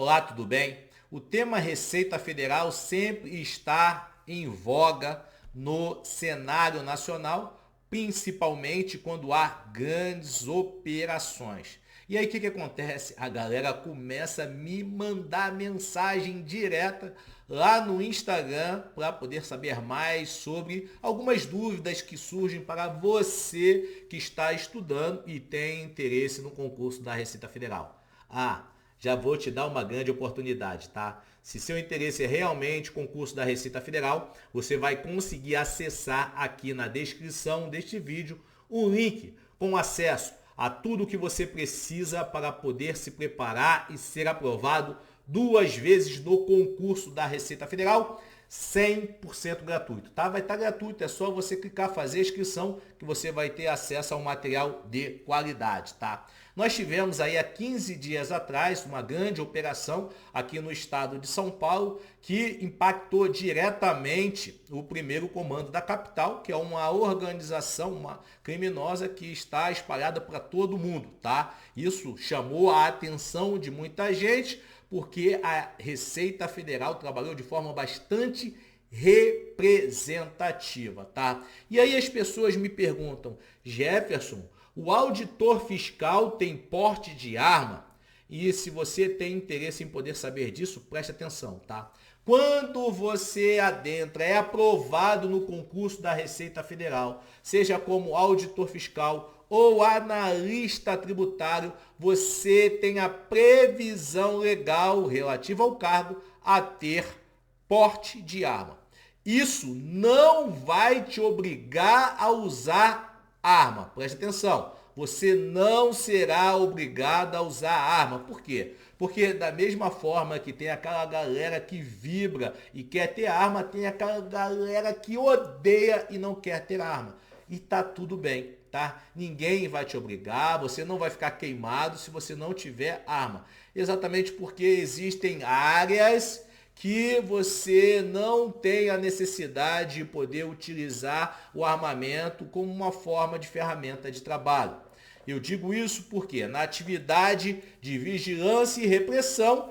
Olá, tudo bem? O tema Receita Federal sempre está em voga no cenário nacional, principalmente quando há grandes operações. E aí o que acontece? A galera começa a me mandar mensagem direta lá no Instagram para poder saber mais sobre algumas dúvidas que surgem para você que está estudando e tem interesse no concurso da Receita Federal. Já vou te dar uma grande oportunidade, tá? Se seu interesse é realmente o concurso da Receita Federal, você vai conseguir acessar aqui na descrição deste vídeo um link com acesso a tudo o que você precisa para poder se preparar e ser aprovado 2 vezes no concurso da Receita Federal, 100% gratuito, tá? Vai estar gratuito, é só você clicar fazer a inscrição que você vai ter acesso a um material de qualidade, tá? Nós tivemos aí há 15 dias atrás uma grande operação aqui no estado de São Paulo que impactou diretamente o primeiro comando da capital, que é uma organização, uma criminosa que está espalhada para todo mundo, tá? Isso chamou a atenção de muita gente, porque a Receita Federal trabalhou de forma bastante representativa, tá? E aí as pessoas me perguntam: Jefferson, o auditor fiscal tem porte de arma? E se você tem interesse em poder saber disso, preste atenção, tá? Quando você adentra, é aprovado no concurso da Receita Federal, seja como auditor fiscal ou analista tributário, você tem a previsão legal relativa ao cargo a ter porte de arma. Isso não vai te obrigar a usar arma. Preste atenção. Você não será obrigado a usar arma. Por quê? Porque da mesma forma que tem aquela galera que vibra e quer ter arma, tem aquela galera que odeia e não quer ter arma. E tá tudo bem, tá? Ninguém vai te obrigar, você não vai ficar queimado se você não tiver arma. Exatamente porque existem áreas que você não tem a necessidade de poder utilizar o armamento como uma forma de ferramenta de trabalho. Eu digo isso porque na atividade de vigilância e repressão,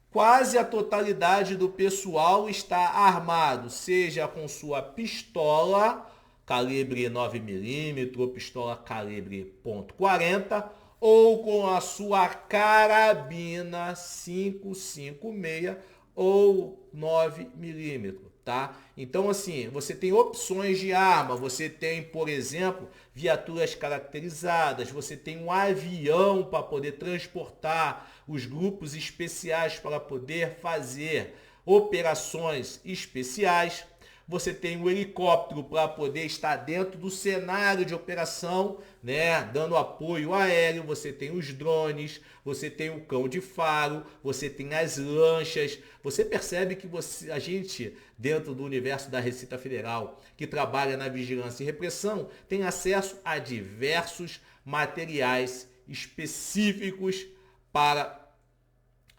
quase a totalidade do pessoal está armado, seja com sua pistola calibre 9mm ou pistola calibre .40 ou com a sua carabina 5.56 ou 9mm, tá? Então, assim, você tem opções de arma, você tem, por exemplo, viaturas caracterizadas, você tem um avião para poder transportar os grupos especiais para poder fazer operações especiais. Você tem um helicóptero para poder estar dentro do cenário de operação, né, dando apoio aéreo. Você tem os drones, você tem o cão de faro, você tem as lanchas. Você percebe que a gente, dentro do universo da Receita Federal, que trabalha na vigilância e repressão, tem acesso a diversos materiais específicos para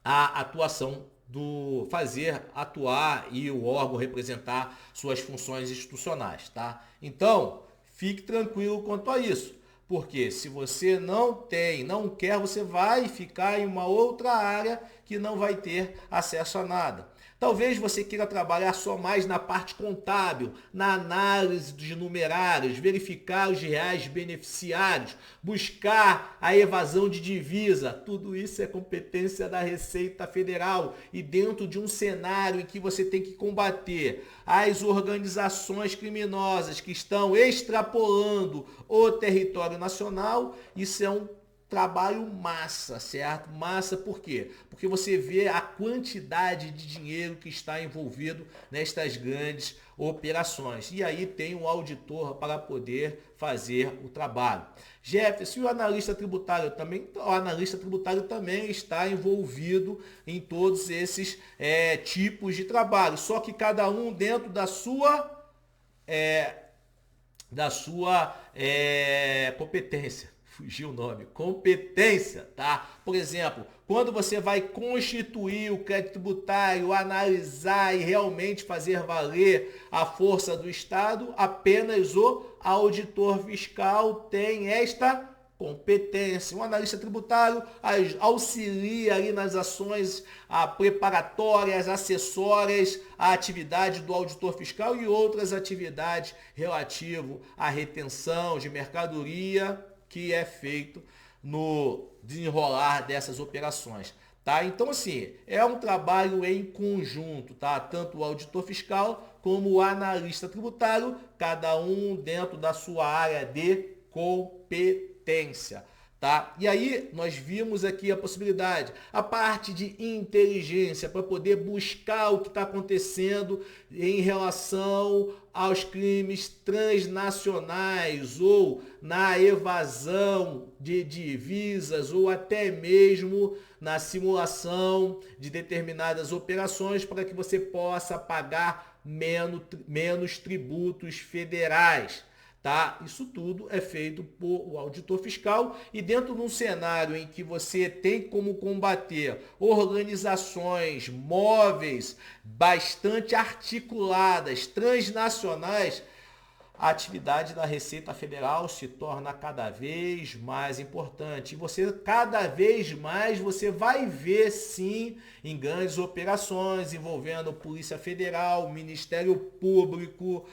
a atuação do fazer atuar e o órgão representar suas funções institucionais, tá? Então, fique tranquilo quanto a isso, porque se você não quer, você vai ficar em uma outra área que não vai ter acesso a nada. Talvez você queira trabalhar só mais na parte contábil, na análise dos numerários, verificar os reais beneficiários, buscar a evasão de divisa. Tudo isso é competência da Receita Federal e dentro de um cenário em que você tem que combater as organizações criminosas que estão extrapolando o território nacional, isso é um trabalho massa, certo? Massa por quê? Porque você vê a quantidade de dinheiro que está envolvido nestas grandes operações. E aí tem um auditor para poder fazer o trabalho. Jefferson, e o analista tributário também? O analista tributário também está envolvido em todos esses tipos de trabalho. Só que cada um dentro da sua competência. Fugiu o nome, competência, tá? Por exemplo, quando você vai constituir o crédito tributário, analisar e realmente fazer valer a força do Estado, apenas o auditor fiscal tem esta competência. Um analista tributário auxilia ali nas ações preparatórias, acessórias à atividade do auditor fiscal e outras atividades relativas à retenção de mercadoria que é feito no desenrolar dessas operações. Tá? Então, assim, é um trabalho em conjunto, tá? Tanto o auditor fiscal como o analista tributário, cada um dentro da sua área de competência. Tá? E aí nós vimos aqui a possibilidade, a parte de inteligência para poder buscar o que está acontecendo em relação aos crimes transnacionais ou na evasão de divisas ou até mesmo na simulação de determinadas operações para que você possa pagar menos tributos federais. Tá? Isso tudo é feito por o auditor fiscal e dentro de um cenário em que você tem como combater organizações móveis bastante articuladas, transnacionais, a atividade da Receita Federal se torna cada vez mais importante. E você, cada vez mais, você vai ver, sim, em grandes operações envolvendo Polícia Federal, Ministério Público,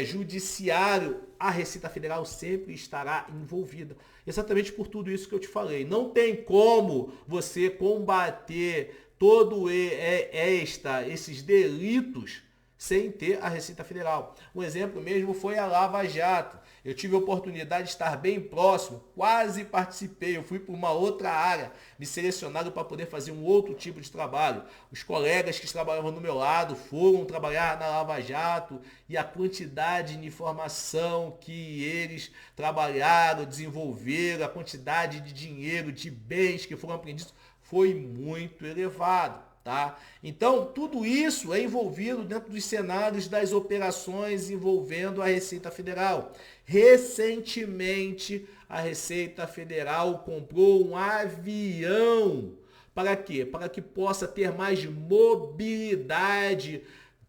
Judiciário. A Receita Federal sempre estará envolvida. Exatamente por tudo isso que eu te falei. Não tem como você combater esses delitos sem ter a Receita Federal. Um exemplo mesmo foi a Lava Jato. Eu tive a oportunidade de estar bem próximo, quase participei, eu fui para uma outra área, me selecionaram para poder fazer um outro tipo de trabalho. Os colegas que trabalhavam do meu lado foram trabalhar na Lava Jato e a quantidade de informação que eles trabalharam, desenvolveram, a quantidade de dinheiro, de bens que foram apreendidos foi muito elevado. Tá? Então, tudo isso é envolvido dentro dos cenários das operações envolvendo a Receita Federal. Recentemente, a Receita Federal comprou um avião. Para quê? Para que possa ter mais mobilidade,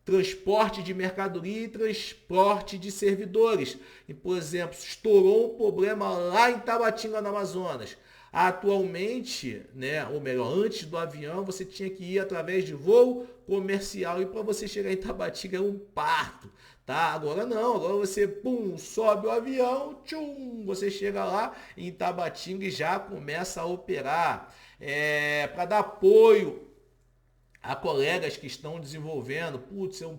transporte de mercadoria e transporte de servidores. E, por exemplo, estourou um problema lá em Tabatinga, no Amazonas. Atualmente, né, ou melhor, antes do avião, você tinha que ir através de voo comercial e para você chegar em Tabatinga é um parto, tá? Agora não, agora você sobe o avião, você chega lá em Tabatinga e já começa a operar. Para dar apoio a colegas que estão desenvolvendo, é um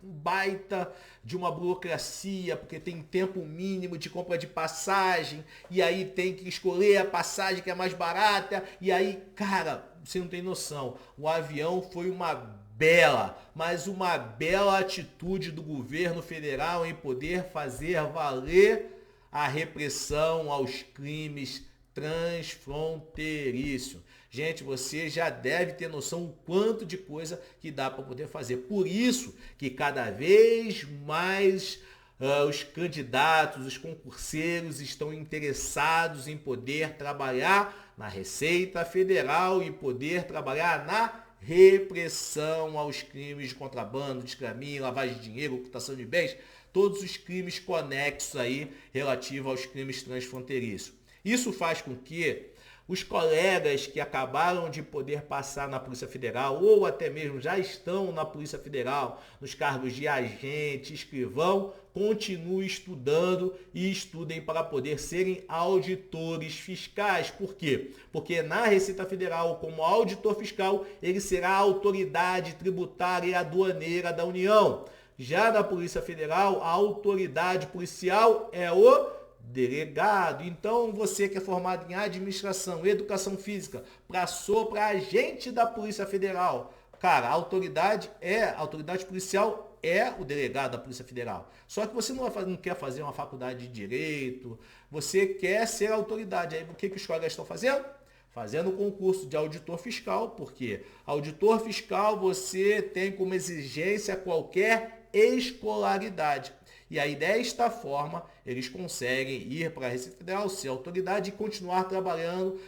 baita de uma burocracia, porque tem tempo mínimo de compra de passagem, e aí tem que escolher a passagem que é mais barata, e aí, cara, você não tem noção, o avião foi uma bela atitude do governo federal em poder fazer valer a repressão aos crimes transfronteiriços. Gente, você já deve ter noção o quanto de coisa que dá para poder fazer. Por isso que cada vez mais os candidatos, os concurseiros estão interessados em poder trabalhar na Receita Federal e poder trabalhar na repressão aos crimes de contrabando, descaminho, lavagem de dinheiro, ocultação de bens, todos os crimes conexos aí relativos aos crimes transfronteiriços. Isso faz com que os colegas que acabaram de poder passar na Polícia Federal ou até mesmo já estão na Polícia Federal, nos cargos de agente, escrivão, continuem estudando e estudem para poder serem auditores fiscais. Por quê? Porque na Receita Federal, como auditor fiscal, ele será a autoridade tributária e aduaneira da União. Já na Polícia Federal, a autoridade policial é o delegado. Então, você que é formado em administração, educação física, passou para agente da Polícia Federal. Cara, a autoridade policial é o delegado da Polícia Federal. Só que você não quer fazer uma faculdade de direito, você quer ser autoridade. Aí o que os colegas estão fazendo? Fazendo o concurso de auditor fiscal, porque auditor fiscal você tem como exigência qualquer escolaridade. E aí, desta forma, eles conseguem ir para a Receita Federal, ser autoridade e continuar trabalhando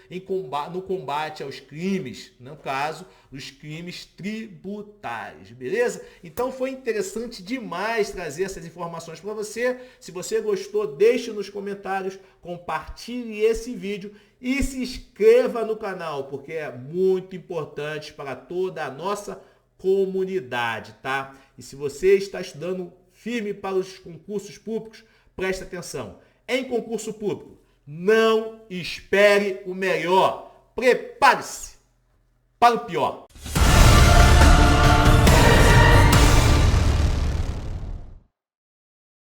no combate aos crimes, no caso, os crimes tributários, beleza? Então foi interessante demais trazer essas informações para você. Se você gostou, deixe nos comentários, compartilhe esse vídeo e se inscreva no canal, porque é muito importante para toda a nossa comunidade, tá? E se você está estudando firme para os concursos públicos, preste atenção. Em concurso público, não espere o melhor. Prepare-se para o pior.